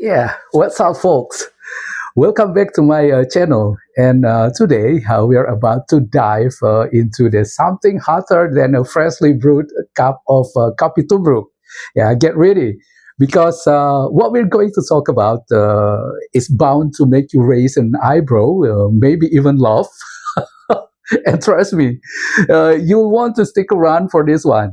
Yeah, what's up, folks? Welcome back to my channel. And today we are about to dive into the something hotter than a freshly brewed cup of coffee tubruk. Yeah, get ready because what we're going to talk about is bound to make you raise an eyebrow, maybe even laugh. And trust me, you'll want to stick around for this one.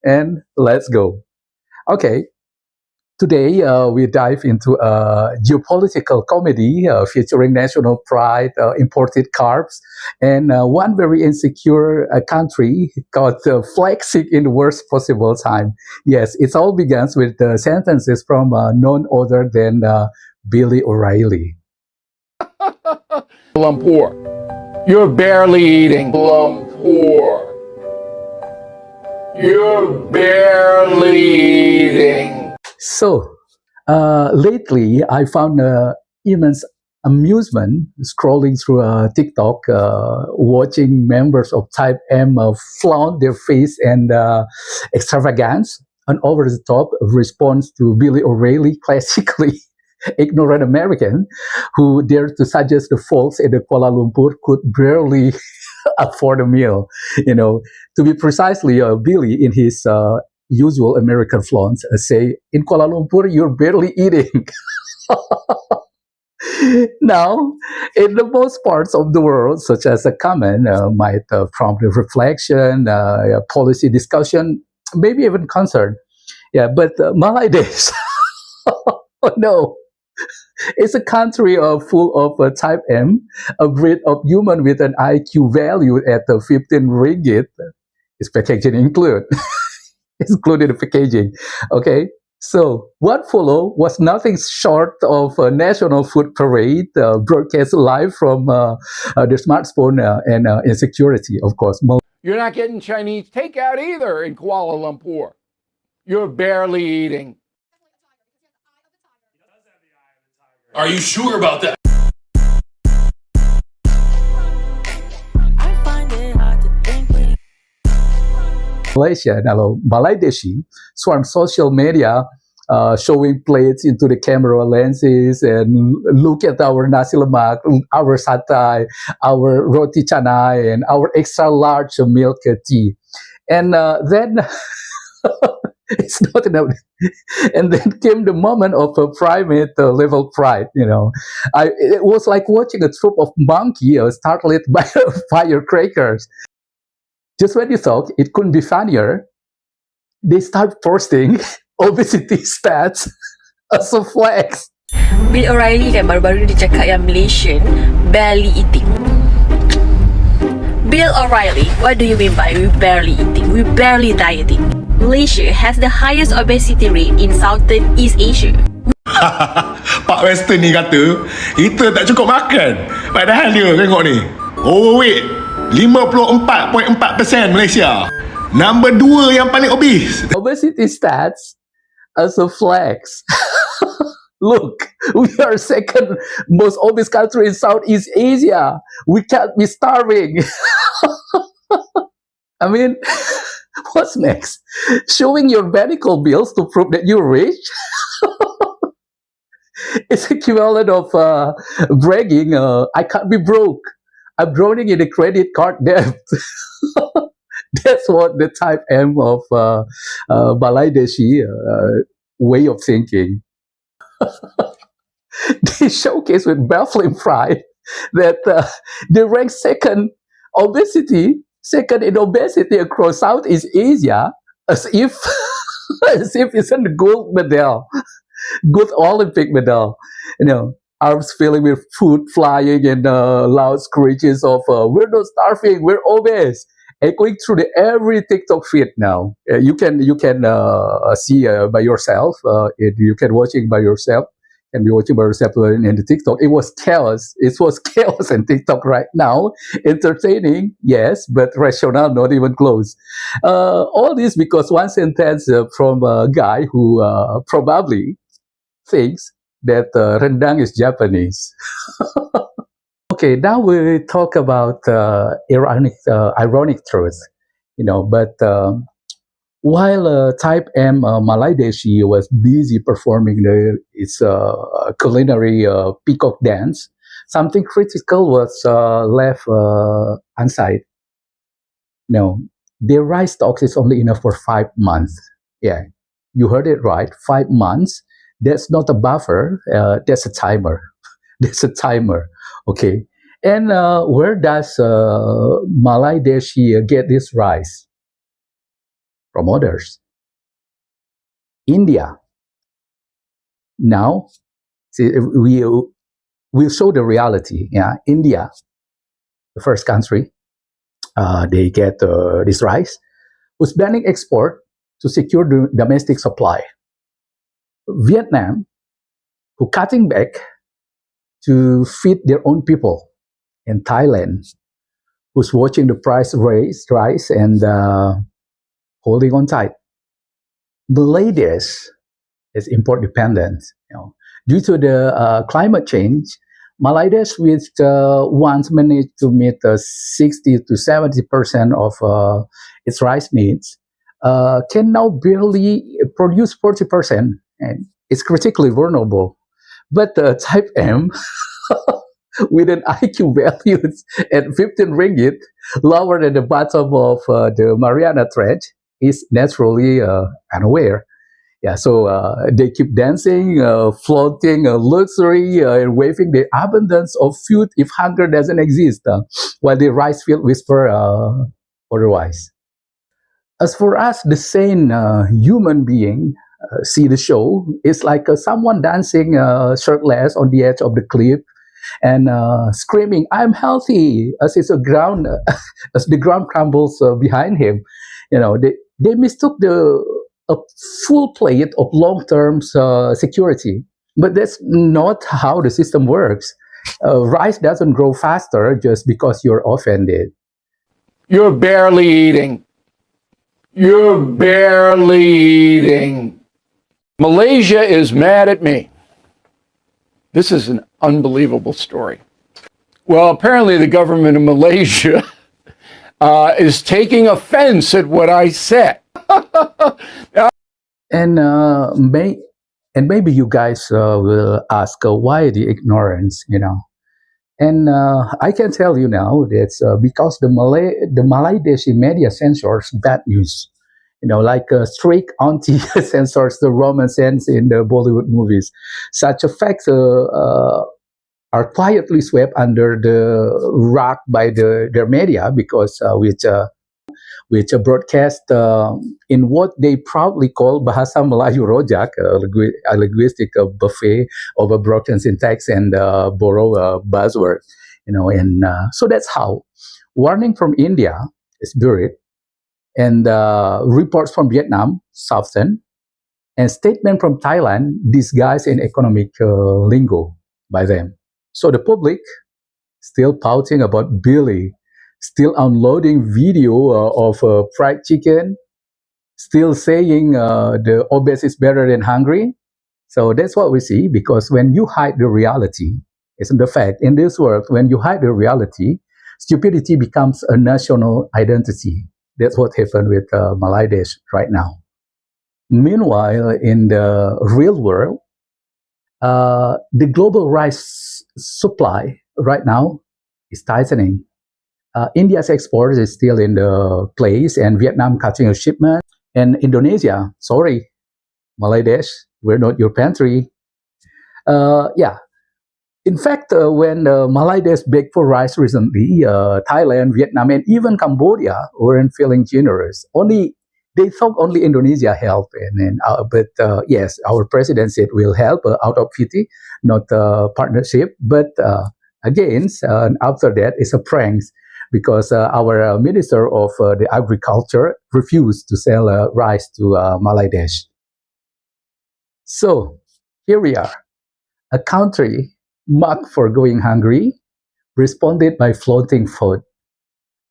And let's go. Okay, today, we dive into a geopolitical comedy featuring national pride, imported carbs, and one very insecure country called flexing in the worst possible time. Yes, it all begins with sentences from none other than Billy O'Reilly. Lumpur. You're barely eating. Lumpur. You're barely eating. So, lately I found immense amusement scrolling through TikTok, watching members of Type M flaunt their face and extravagance, an over-the-top response to Billy O'Reilly, classically ignorant American, who dared to suggest the folks in the Kuala Lumpur could barely afford a meal. You know, to be precisely, Billy, in his usual American flaunts, say, in Kuala Lumpur, you're barely eating. Now, in the most parts of the world, such as a comment might prompt a reflection, policy discussion, maybe even concern. Yeah, but Malaysia, oh no, it's a country full of type M, a breed of human with an IQ valued at 15 ringgit. Its packaging include. Included the packaging. Okay, so what followed was nothing short of a national food parade broadcast live from the smartphone and insecurity, of course. You're not getting Chinese takeout either in Kuala Lumpur. You're barely eating. Are you sure about that? Malaysia, Bangladeshi, swarm social media showing plates into the camera lenses and look at our nasi lemak, our satay, our roti canai, and our extra large milk tea. And then it's not enough. And then came the moment of a primate level pride. It was like watching a troop of monkeys startled by firecrackers. Just when you thought it couldn't be funnier, they start posting obesity stats as a flex. Bill O'Reilly kan baru-baru dia cakap yang Malaysian barely eating. Bill O'Reilly, what do you mean by we barely eating? We barely dieting. Malaysia has the highest obesity rate in Southeast Asia. Pak Western ni kata kita tak cukup makan. Padahal dia tengok ni, overweight 54.4% Malaysia. Number 2 yang paling obese. Obesity stats as a flex. Look, we are second most obese country in Southeast Asia. We can't be starving. I mean, what's next? Showing your medical bills to prove that you're rich? It's equivalent of bragging, I can't be broke. I'm drowning in a credit card debt. That's what the type M of Bangladeshi way of thinking. They showcase with baffling pride that they rank second in obesity across Southeast Asia, as if it's a gold medal, good Olympic medal. Arms filling with food flying and loud screeches of we're not starving, we're obese, echoing through every TikTok feed now. You can see by yourself. You can watching by yourself and be watching by yourself in the TikTok. It was chaos. It was chaos in TikTok right now. Entertaining, yes, but rational, not even close. All this because one sentence from a guy who probably thinks that rendang is Japanese. Okay, now we talk about ironic truth. But While Type M Malaydeshi was busy performing its culinary peacock dance, something critical was left unsaid. No, their rice stocks is only enough for 5 months. Yeah, you heard it right. 5 months. That's not a buffer. That's a timer. That's a timer. Okay. And where does Malaydeshi get this rice? From others. India. Now, see, we'll show the reality. Yeah, India, the first country, they get this rice, was banning export to secure the domestic supply. Vietnam, who cutting back to feed their own people, and Thailand, who's watching the price rise and holding on tight. Malaysia is import dependent. Due to the climate change, Malaysia, which once managed to meet 60 to 70% of its rice needs, can now barely produce 40%, and it's critically vulnerable. But Type M, with an IQ value at 15 ringgit, lower than the bottom of the Mariana Trench, is naturally unaware. Yeah, so they keep dancing, flaunting luxury, and waving the abundance of food if hunger doesn't exist, while the rice field whisper otherwise. As for us, the sane human being, see the show, it's like someone dancing shirtless on the edge of the cliff and screaming, "I'm healthy," as it's a ground, as the ground crumbles behind him. They mistook a full plate of long-term security, but that's not how the system works. Rice doesn't grow faster just because you're offended. You're barely eating. You're barely eating. Malaysia is mad at me. This is an unbelievable story. Well, apparently the government of Malaysia is taking offense at what I said. And maybe you guys will ask why the ignorance, And I can tell you now that's because the Malaydeshi media censors bad news. Like strict auntie censors the romance scenes in the Bollywood movies. Such effects are quietly swept under the rug by their media because which broadcast in what they proudly call Bahasa Melayu Rojak, a linguistic buffet of a broken syntax and borrow buzzword. And so that's how. Warning from India is buried, and reports from Vietnam softened, and statement from Thailand disguised in economic lingo by them. So the public still pouting about Billy, still unloading video of fried chicken, still saying the obese is better than hungry. So that's what we see, because when you hide the reality, isn't the fact, in this world, when you hide the reality, stupidity becomes a national identity. That's what happened with Malaydesh right now. Meanwhile, in the real world, the global rice supply right now is tightening. India's export is still in the place, and Vietnam cutting a shipment. And Indonesia, sorry, Malaydesh, we're not your pantry. Yeah. In fact, when Malaydesh begged for rice recently, Thailand, Vietnam, and even Cambodia weren't feeling generous. They thought only Indonesia helped. But yes, our president said we'll help out of pity, not partnership. But again, after that, it's a prank, because our Minister of the Agriculture refused to sell rice to Malaydesh. So here we are, a country marked for going hungry, responded by flaunting food,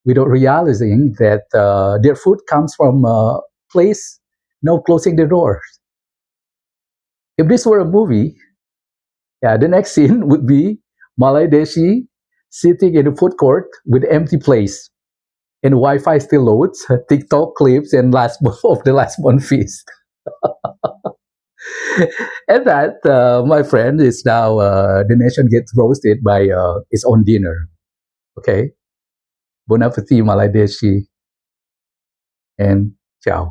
without realizing that their food comes from a place now closing their doors. If this were a movie, the next scene would be Malaydeshi sitting in a food court with an empty place. and Wi-Fi still loads, TikTok clips, and last of the last one feast. And that, my friend, is now the nation gets roasted by its own dinner. Okay, bon appetit, Maladeshi, and ciao.